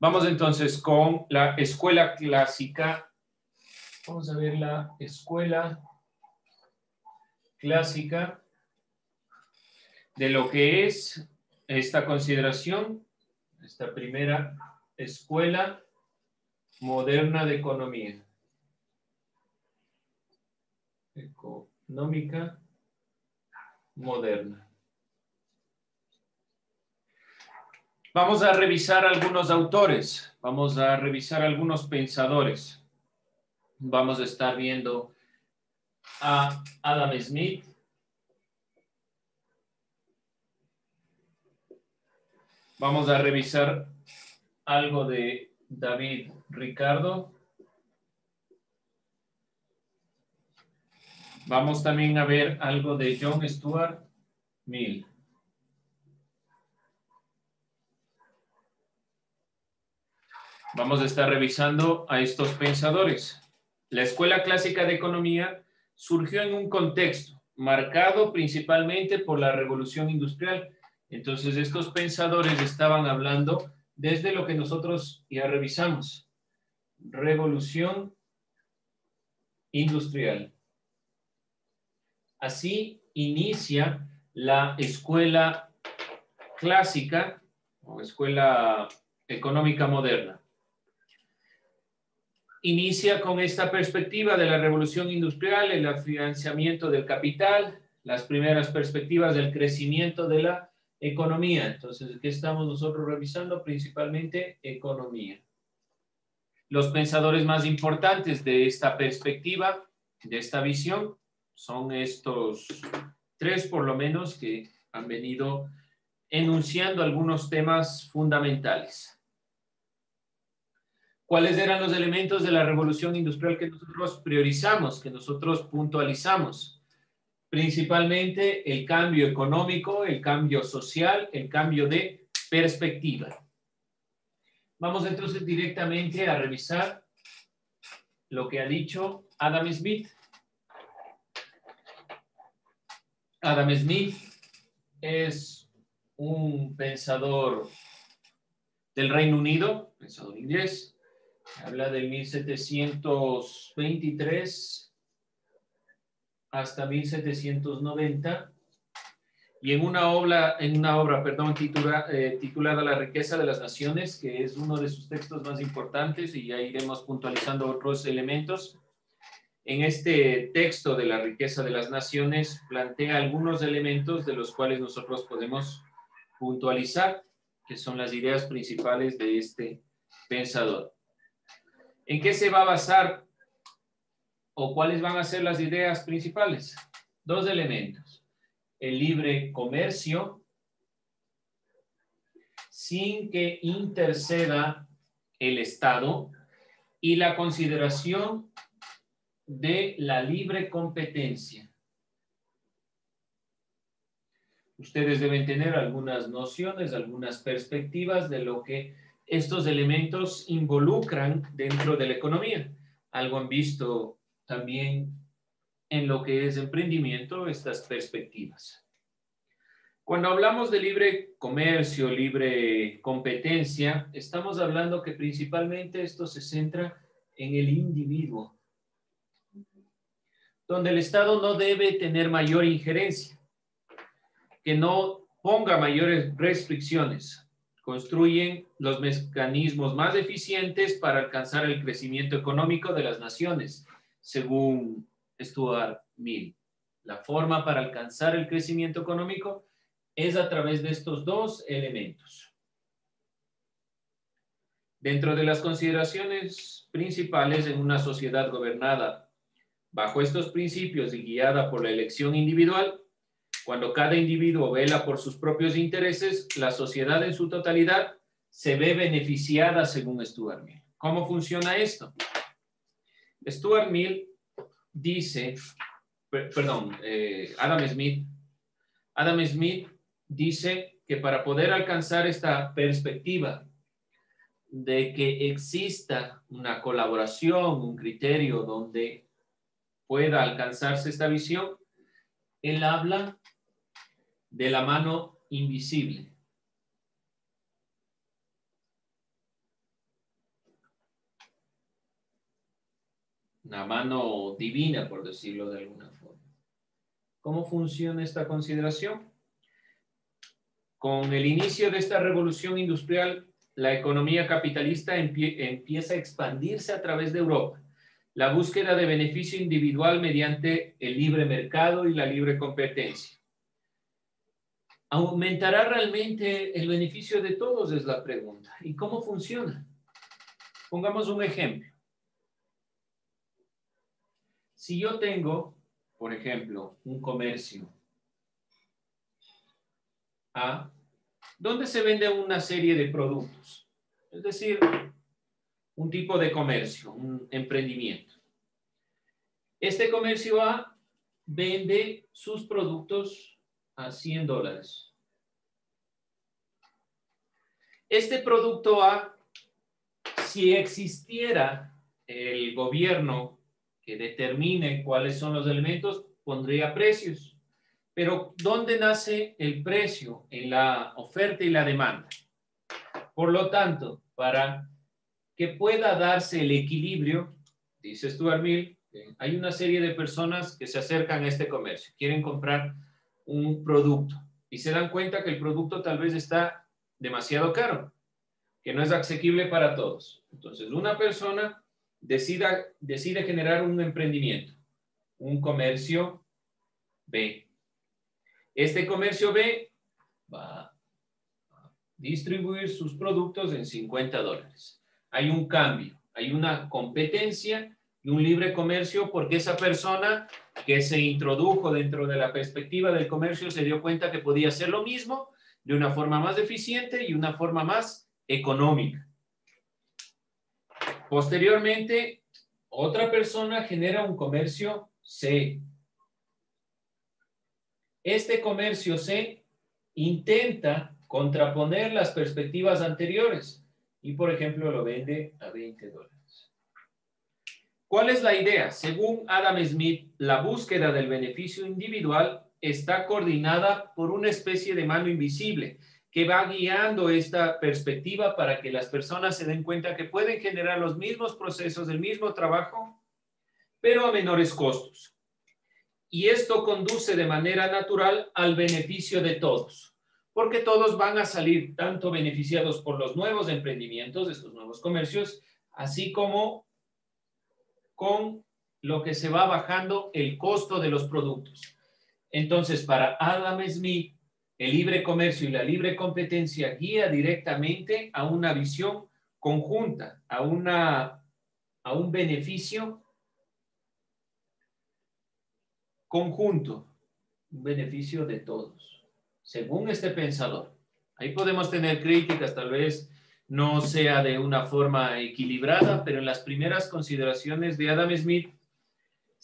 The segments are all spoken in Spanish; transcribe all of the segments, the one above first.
Vamos entonces con la escuela clásica. Vamos a ver la escuela clásica de lo que es esta consideración, esta primera escuela moderna de economía. Económica moderna. Vamos a revisar algunos autores, vamos a revisar algunos pensadores. Vamos a estar viendo a Adam Smith, vamos a revisar algo de David Ricardo. Vamos también a ver algo de John Stuart Mill. Vamos a estar revisando a estos pensadores. La Escuela Clásica de Economía surgió en un contexto marcado principalmente por la Revolución Industrial. Entonces, estos pensadores estaban hablando desde lo que nosotros ya revisamos. Revolución Industrial. Así inicia la Escuela Clásica o Escuela Económica Moderna. Inicia con esta perspectiva de la revolución industrial, el financiamiento del capital, las primeras perspectivas del crecimiento de la economía. Entonces, ¿qué estamos nosotros revisando? Principalmente economía. Los pensadores más importantes de esta perspectiva, de esta visión, son estos tres por lo menos que han venido enunciando algunos temas fundamentales. ¿Cuáles eran los elementos de la revolución industrial que nosotros priorizamos, que nosotros puntualizamos? Principalmente el cambio económico, el cambio social, el cambio de perspectiva. Vamos entonces directamente a revisar lo que ha dicho Adam Smith. Adam Smith es un pensador del Reino Unido, pensador inglés. Habla del 1723 hasta 1790 y en una obra titulada La riqueza de las naciones, que es uno de sus textos más importantes, y ya iremos puntualizando otros elementos. En este texto de La riqueza de las naciones plantea algunos elementos de los cuales nosotros podemos puntualizar, que son las ideas principales de este pensador. ¿En qué se va a basar o cuáles van a ser las ideas principales? Dos elementos. El libre comercio, sin que interceda el Estado, y la consideración de la libre competencia. Ustedes deben tener algunas nociones, algunas perspectivas de lo que estos elementos involucran dentro de la economía. Algo han visto también en lo que es emprendimiento, estas perspectivas. Cuando hablamos de libre comercio, libre competencia, estamos hablando que principalmente esto se centra en el individuo, donde el Estado no debe tener mayor injerencia, que no ponga mayores restricciones. Construyen los mecanismos más eficientes para alcanzar el crecimiento económico de las naciones, según Stuart Mill. La forma para alcanzar el crecimiento económico es a través de estos dos elementos. Dentro de las consideraciones principales en una sociedad gobernada bajo estos principios y guiada por la elección individual, cuando cada individuo vela por sus propios intereses, la sociedad en su totalidad se ve beneficiada según Stuart Mill. ¿Cómo funciona esto? Stuart Mill dice, Adam Smith dice que para poder alcanzar esta perspectiva de que exista una colaboración, un criterio donde pueda alcanzarse esta visión, él habla de la mano invisible. una mano divina, por decirlo de alguna forma. ¿Cómo funciona esta consideración? Con el inicio de esta revolución industrial, la economía capitalista empieza a expandirse a través de Europa. La búsqueda de beneficio individual mediante el libre mercado y la libre competencia. ¿Aumentará realmente el beneficio de todos? Es la pregunta. ¿Y cómo funciona? Pongamos un ejemplo. Si yo tengo, por ejemplo, un comercio A, donde se vende una serie de productos, es decir, un tipo de comercio, un emprendimiento. Este comercio A vende sus productos a $100. Este producto A, si existiera el gobierno que determine cuáles son los elementos, pondría precios. Pero ¿dónde nace el precio? En la oferta y la demanda. Por lo tanto, para que pueda darse el equilibrio, dice Stuart Mill, hay una serie de personas que se acercan a este comercio, quieren comprar un producto y se dan cuenta que el producto tal vez está demasiado caro, que no es asequible para todos. Entonces, una persona decide generar un emprendimiento, un comercio B. Este comercio B va a distribuir sus productos en $50. Hay un cambio, hay una competencia y un libre comercio porque esa persona que se introdujo dentro de la perspectiva del comercio se dio cuenta que podía hacer lo mismo de una forma más eficiente y una forma más económica. Posteriormente, otra persona genera un comercio C. Este comercio C intenta contraponer las perspectivas anteriores y, por ejemplo, lo vende a $20. ¿Cuál es la idea? Según Adam Smith, la búsqueda del beneficio individual está coordinada por una especie de mano invisible que va guiando esta perspectiva para que las personas se den cuenta que pueden generar los mismos procesos, el mismo trabajo, pero a menores costos. Y esto conduce de manera natural al beneficio de todos, porque todos van a salir tanto beneficiados por los nuevos emprendimientos, estos nuevos comercios, así como con lo que se va bajando el costo de los productos. Entonces, para Adam Smith, el libre comercio y la libre competencia guía directamente a una visión conjunta, a un beneficio conjunto, un beneficio de todos, según este pensador. Ahí podemos tener críticas, tal vez no sea de una forma equilibrada, pero en las primeras consideraciones de Adam Smith,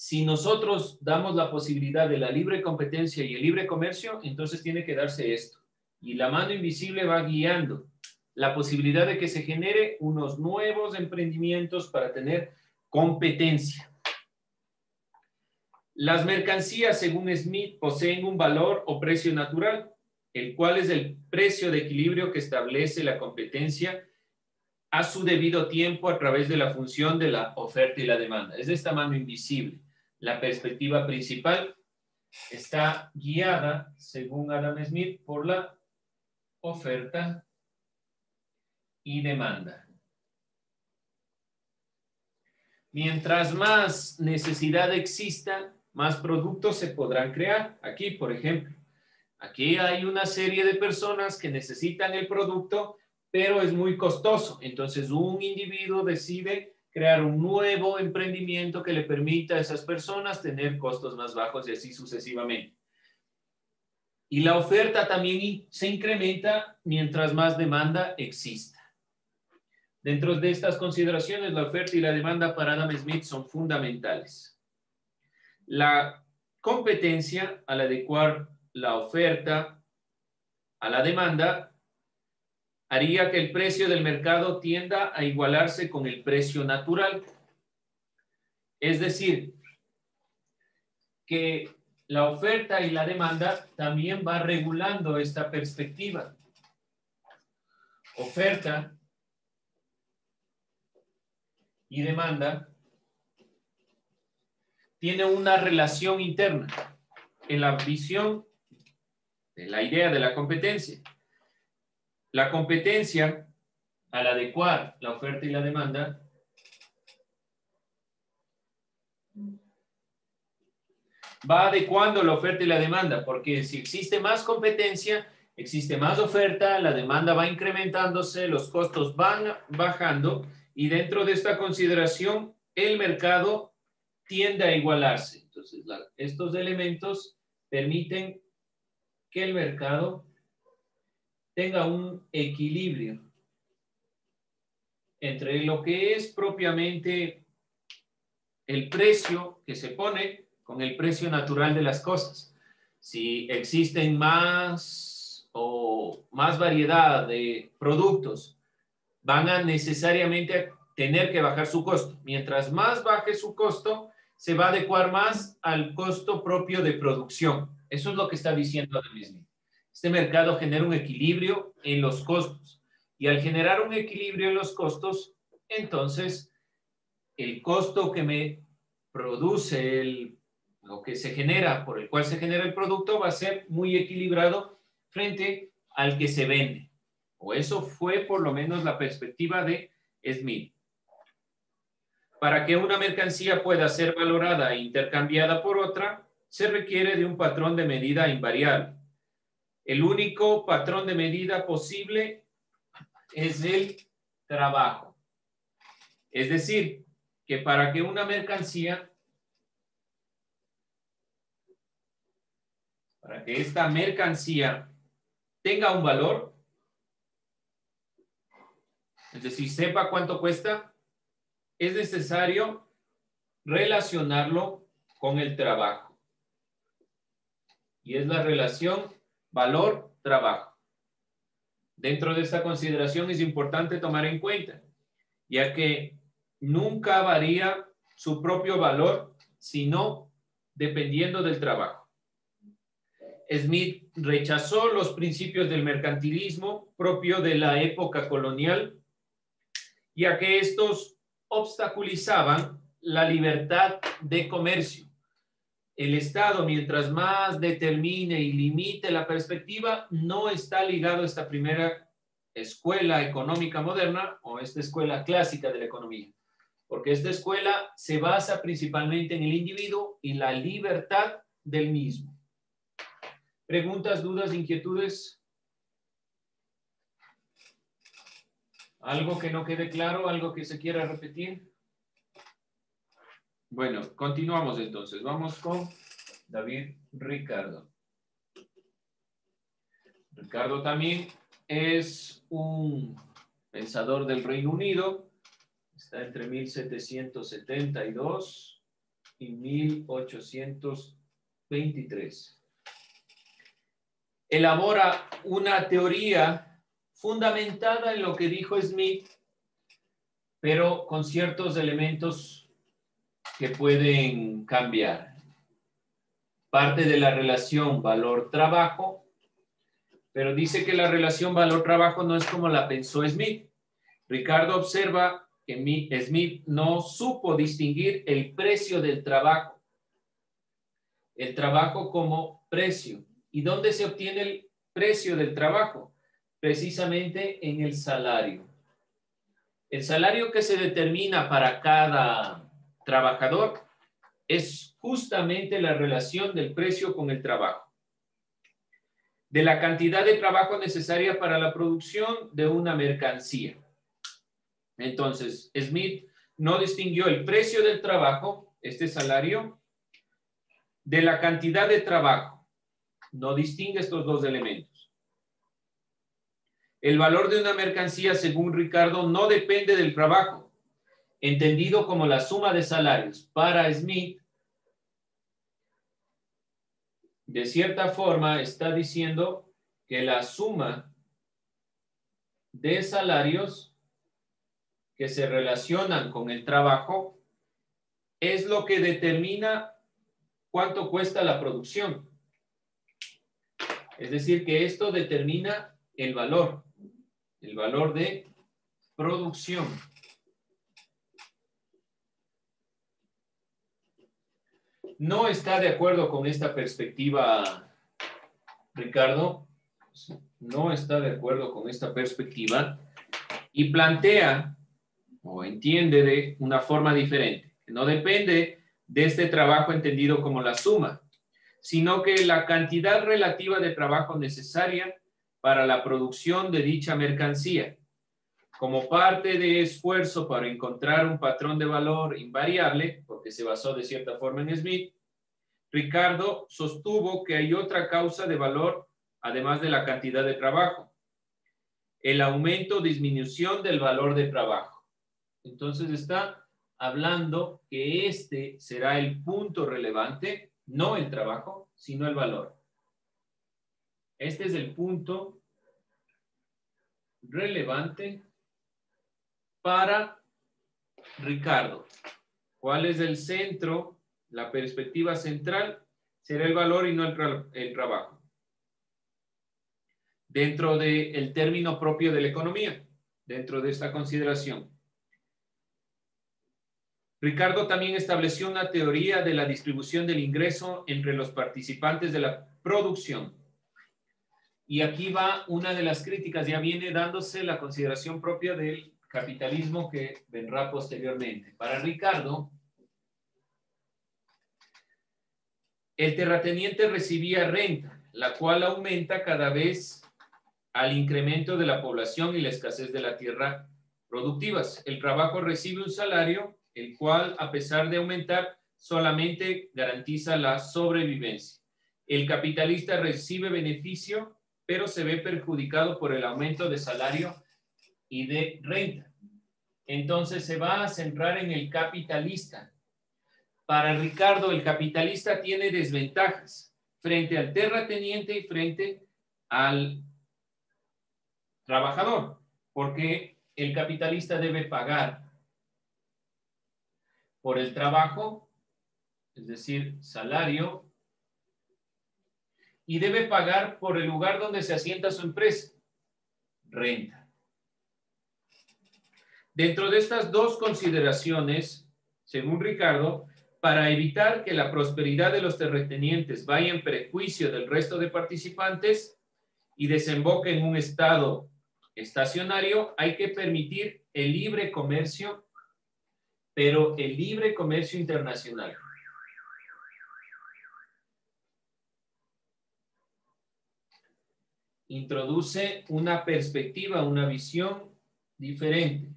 si nosotros damos la posibilidad de la libre competencia y el libre comercio, entonces tiene que darse esto. Y la mano invisible va guiando la posibilidad de que se genere unos nuevos emprendimientos para tener competencia. Las mercancías, según Smith, poseen un valor o precio natural, el cual es el precio de equilibrio que establece la competencia a su debido tiempo a través de la función de la oferta y la demanda. Es esta mano invisible. La perspectiva principal está guiada, según Adam Smith, por la oferta y demanda. Mientras más necesidad exista, más productos se podrán crear. Aquí, por ejemplo, aquí hay una serie de personas que necesitan el producto, pero es muy costoso. Entonces, un individuo decide crear un nuevo emprendimiento que le permita a esas personas tener costos más bajos y así sucesivamente. Y la oferta también se incrementa mientras más demanda exista. Dentro de estas consideraciones, la oferta y la demanda para Adam Smith son fundamentales. La competencia, al adecuar la oferta a la demanda, haría que el precio del mercado tienda a igualarse con el precio natural. Es decir, que la oferta y la demanda también va regulando esta perspectiva. Oferta y demanda tiene una relación interna en la visión de la idea de la competencia. La competencia, al adecuar la oferta y la demanda, va adecuando la oferta y la demanda, porque si existe más competencia, existe más oferta, la demanda va incrementándose, los costos van bajando y dentro de esta consideración el mercado tiende a igualarse. Entonces, estos elementos permiten que el mercado tenga un equilibrio entre lo que es propiamente el precio que se pone con el precio natural de las cosas. Si existen más variedad de productos, van a necesariamente tener que bajar su costo. Mientras más baje su costo, se va a adecuar más al costo propio de producción. Eso es lo que está diciendo Adam Smith. Este mercado genera un equilibrio en los costos. Y al generar un equilibrio en los costos, entonces el costo que me produce lo que se genera, por el cual se genera el producto, va a ser muy equilibrado frente al que se vende. O eso fue por lo menos la perspectiva de Smith. Para que una mercancía pueda ser valorada e intercambiada por otra, se requiere de un patrón de medida invariable. El único patrón de medida posible es el trabajo. Es decir, que para que una mercancía, para que esta mercancía tenga un valor, es decir, sepa cuánto cuesta, es necesario relacionarlo con el trabajo. Y es la relación valor-trabajo. Dentro de esta consideración es importante tomar en cuenta, ya que nunca varía su propio valor, sino dependiendo del trabajo. Smith rechazó los principios del mercantilismo propio de la época colonial, ya que estos obstaculizaban la libertad de comercio. El Estado, mientras más determine y limite la perspectiva, no está ligado a esta primera escuela económica moderna o esta escuela clásica de la economía, porque esta escuela se basa principalmente en el individuo y la libertad del mismo. ¿Preguntas, dudas, inquietudes? ¿Algo que no quede claro? ¿Algo que se quiera repetir? Bueno, continuamos entonces. Vamos con David Ricardo. Ricardo también es un pensador del Reino Unido. Está entre 1772 y 1823. Elabora una teoría fundamentada en lo que dijo Smith, pero con ciertos elementos que pueden cambiar. Parte de la relación valor-trabajo, pero dice que la relación valor-trabajo no es como la pensó Smith. Ricardo observa que Smith no supo distinguir el precio del trabajo. El trabajo como precio. ¿Y dónde se obtiene el precio del trabajo? Precisamente en el salario. El salario que se determina para cada trabajador es justamente la relación del precio con el trabajo. De la cantidad de trabajo necesaria para la producción de una mercancía. Entonces, Smith no distinguió el precio del trabajo, este salario, de la cantidad de trabajo. No distingue estos dos elementos. El valor de una mercancía, según Ricardo, no depende del trabajo, entendido como la suma de salarios. Para Smith, de cierta forma, está diciendo que la suma de salarios que se relacionan con el trabajo es lo que determina cuánto cuesta la producción. Es decir, que esto determina el valor de producción. no está de acuerdo con esta perspectiva, Ricardo. No está de acuerdo con esta perspectiva y plantea o entiende de una forma diferente. No depende de este trabajo entendido como la suma, sino que la cantidad relativa de trabajo necesaria para la producción de dicha mercancía. Como parte de esfuerzo para encontrar un patrón de valor invariable, porque se basó de cierta forma en Smith, Ricardo sostuvo que hay otra causa de valor además de la cantidad de trabajo: el aumento o disminución del valor de trabajo. Entonces está hablando que este será el punto relevante, no el trabajo, sino el valor. Este es el punto relevante para Ricardo. ¿Cuál es el centro? La perspectiva central será el valor y no el trabajo. Dentro del término propio de la economía, dentro de esta consideración. Ricardo también estableció una teoría de la distribución del ingreso entre los participantes de la producción. Y aquí va una de las críticas, ya viene dándose la consideración propia del capitalismo que vendrá posteriormente. Para Ricardo, el terrateniente recibía renta, la cual aumenta cada vez al incremento de la población y la escasez de la tierra productivas. El trabajo recibe un salario, el cual, a pesar de aumentar, solamente garantiza la sobrevivencia. El capitalista recibe beneficio, pero se ve perjudicado por el aumento de salario y de renta. Entonces se va a centrar en el capitalista. Para Ricardo, el capitalista tiene desventajas frente al terrateniente y frente al trabajador, porque el capitalista debe pagar por el trabajo, es decir, salario, y debe pagar por el lugar donde se asienta su empresa, renta. Dentro de estas dos consideraciones, según Ricardo, para evitar que la prosperidad de los terratenientes vaya en perjuicio del resto de participantes y desemboque en un estado estacionario, hay que permitir el libre comercio, pero el libre comercio internacional. Introduce una perspectiva, una visión diferente.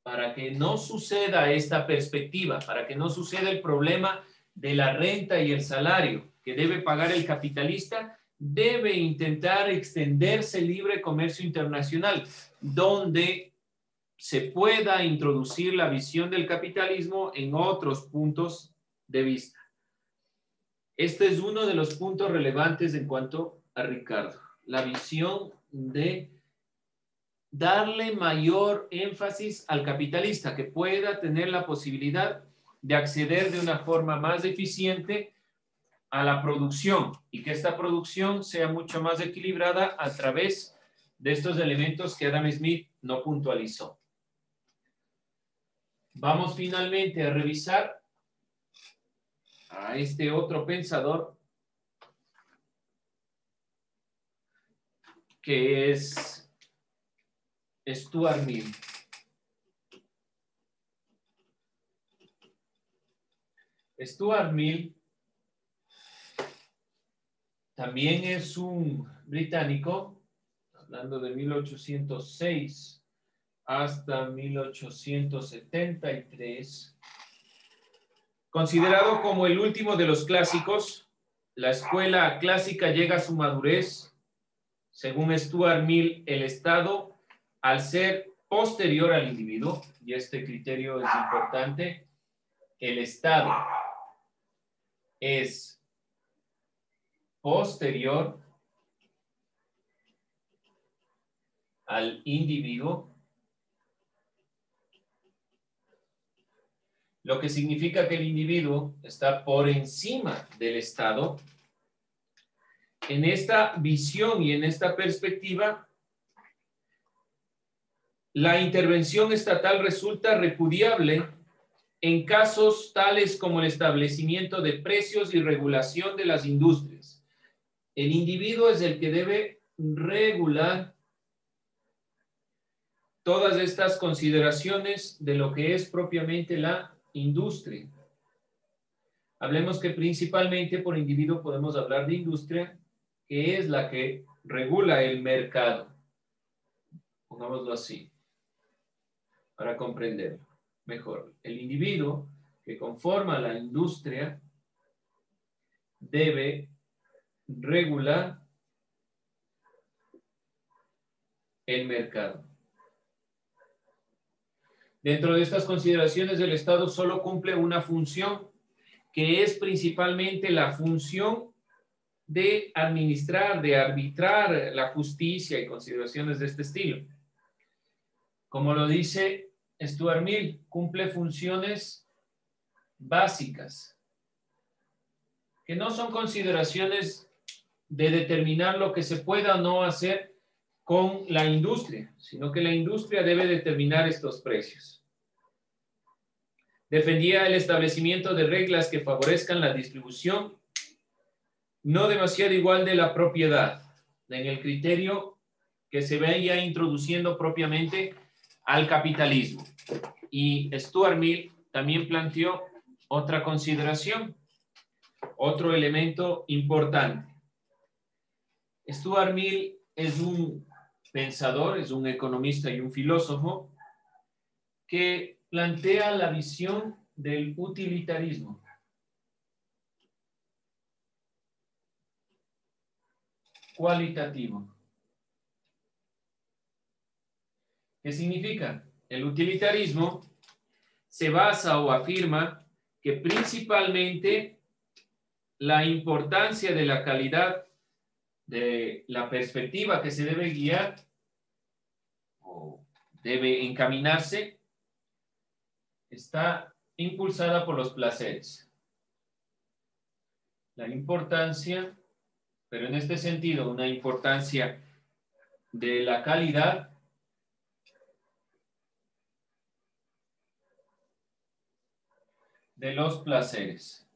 Para que no suceda esta perspectiva, para que no suceda el problema de la renta y el salario que debe pagar el capitalista, debe intentar extenderse el libre comercio internacional, donde se pueda introducir la visión del capitalismo en otros puntos de vista. Este es uno de los puntos relevantes en cuanto a Ricardo, la visión de darle mayor énfasis al capitalista, que pueda tener la posibilidad de acceder de una forma más eficiente a la producción y que esta producción sea mucho más equilibrada a través de estos elementos que Adam Smith no puntualizó. Vamos finalmente a revisar a este otro pensador que es Stuart Mill. Stuart Mill también es un británico, hablando de 1806 hasta 1873, considerado como el último de los clásicos. La escuela clásica llega a su madurez. Según Stuart Mill, el Estado, al ser posterior al individuo, y este criterio es importante, el Estado es posterior al individuo, lo que significa que el individuo está por encima del Estado. En esta visión y en esta perspectiva, la intervención estatal resulta repudiable en casos tales como el establecimiento de precios y regulación de las industrias. El individuo es el que debe regular todas estas consideraciones de lo que es propiamente la industria. Hablemos que principalmente por individuo podemos hablar de industria, que es la que regula el mercado. Pongámoslo así, para comprenderlo mejor. El individuo que conforma la industria debe regular el mercado. Dentro de estas consideraciones, el Estado solo cumple una función, que es principalmente la función de administrar, de arbitrar la justicia y consideraciones de este estilo. Como lo dice Stuart Mill, cumple funciones básicas, que no son consideraciones de determinar lo que se pueda o no hacer con la industria, sino que la industria debe determinar estos precios. Defendía el establecimiento de reglas que favorezcan la distribución no demasiado igual de la propiedad, en el criterio que se veía introduciendo propiamente al capitalismo. Y Stuart Mill también planteó otra consideración, otro elemento importante. Stuart Mill es un pensador, es un economista y un filósofo que plantea la visión del utilitarismo. Cualitativo. ¿Qué significa? El utilitarismo se basa o afirma que principalmente la importancia de la calidad de la perspectiva que se debe guiar o debe encaminarse está impulsada por los placeres. La importancia, pero en este sentido, una importancia de la calidad de los placeres.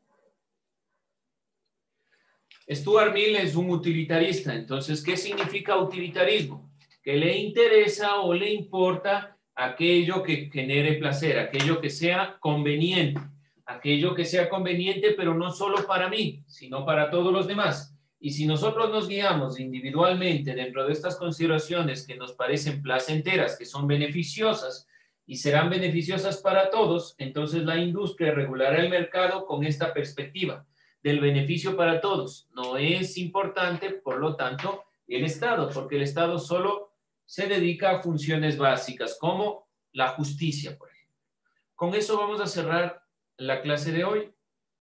Stuart Mill es un utilitarista. Entonces, ¿qué significa utilitarismo? Que le interesa o le importa aquello que genere placer, aquello que sea conveniente, pero no solo para mí, sino para todos los demás. Y si nosotros nos guiamos individualmente dentro de estas consideraciones que nos parecen placenteras, que son beneficiosas y serán beneficiosas para todos, entonces la industria regulará el mercado con esta perspectiva del beneficio para todos. No es importante, por lo tanto, el Estado, porque el Estado solo se dedica a funciones básicas, como la justicia, por ejemplo. Con eso vamos a cerrar la clase de hoy.